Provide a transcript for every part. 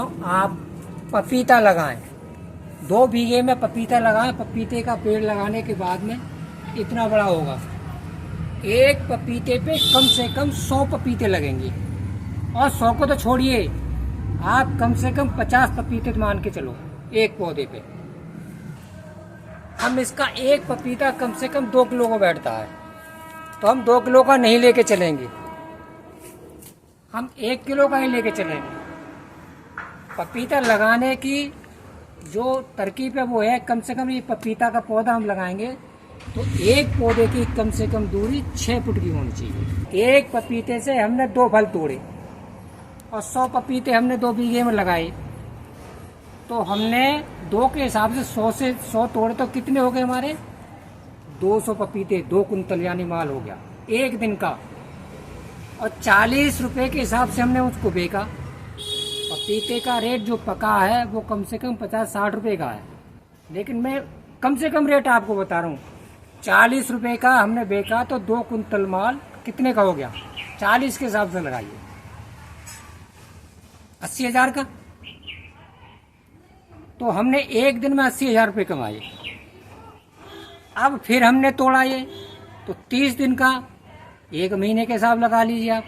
हूँ आप पपीता लगाएं। 2 बीघे में पपीता लगाएं। पपीते का पेड़ लगाने के बाद में इतना बड़ा होगा। एक पपीते पे कम से कम 100 पपीते लगेंगे। और 100 को तो छोड़िए, आप कम से कम 50 पपीते तो मान के चलो एक पौधे पे। हम इसका एक पपीता कम से कम 2 किलो को बैठता है, तो हम 2 किलो का नहीं लेके चलेंगे, हम 1 किलो का ही लेके चलेंगे। पपीता लगाने की जो तरकीब है वो है, कम से कम ये पपीता का पौधा हम लगाएंगे तो एक पौधे की कम से कम दूरी 6 फुट की होनी चाहिए। एक पपीते से हमने 2 फल तोड़े और 100 पपीते हमने 2 बीघे में लगाए, तो हमने 2 के हिसाब से 100 से 100 तोड़े तो कितने हो गए हमारे? 200 पपीते, 2 कुंतल यानी माल हो गया एक दिन का। और 40 रुपए के हिसाब से हमने उसको बेचा। पपीते का रेट जो पका है वो कम से कम 50-60 रुपए का है, लेकिन मैं कम से कम रेट आपको बता रहा हूँ। 40 रुपए का हमने बेचा तो 2 कुंतल माल कितने का हो गया? 40 के हिसाब से लगाइए, 80,000 का। तो हमने एक दिन में 80,000 रुपये कमाए। अब फिर हमने तोड़ा ये तो 30 दिन का, 1 महीने के हिसाब लगा लीजिए आप।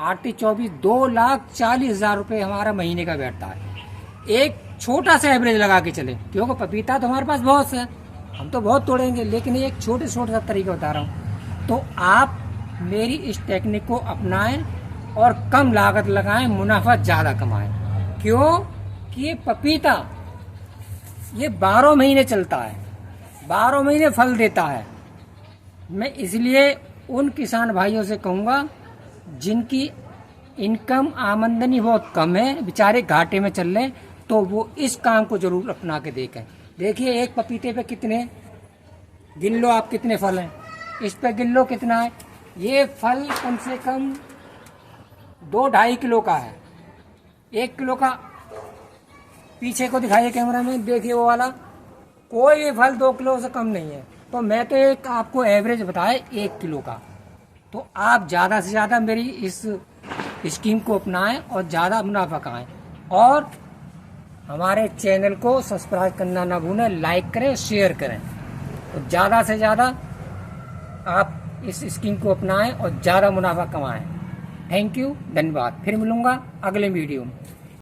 8 24 2,40,000 रुपये हमारा महीने का बैठता है। एक छोटा सा एवरेज लगा के चले, क्योंकि पपीता तो हमारे पास बहुत है, हम तो बहुत तोड़ेंगे, लेकिन एक छोटे सा तरीका बता रहा हूँ। तो आप मेरी इस टेक्निक को अपनाएं और कम लागत लगाएं, मुनाफा ज़्यादा कमाएं। क्यों कि ये पपीता ये 12 महीने चलता है, 12 महीने फल देता है। मैं इसलिए उन किसान भाइयों से कहूँगा जिनकी इनकम आमदनी बहुत कम है, बेचारे घाटे में चल रहे, तो वो इस काम को जरूर अपना के देखें। देखिए एक पपीते पे कितने, गिन लो आप कितने फल हैं, इस पे गिन लो कितना है। ये फल कम से कम 2-2.5 किलो का है। 1 किलो का पीछे को दिखाइए कैमरा में, देखिए वो वाला, कोई भी फल 2 किलो से कम नहीं है। तो मैं तो एक आपको एवरेज बताए 1 किलो का। तो आप ज़्यादा से ज़्यादा मेरी इस स्कीम को अपनाएं और ज़्यादा मुनाफा कमाएं। और हमारे चैनल को सब्सक्राइब करना ना भूलें, लाइक करें, शेयर करें। तो ज़्यादा से ज़्यादा आप इस स्कीम को अपनाएं और ज़्यादा मुनाफा कमाएं। थैंक यू, धन्यवाद। फिर मिलूँगा अगले वीडियो में।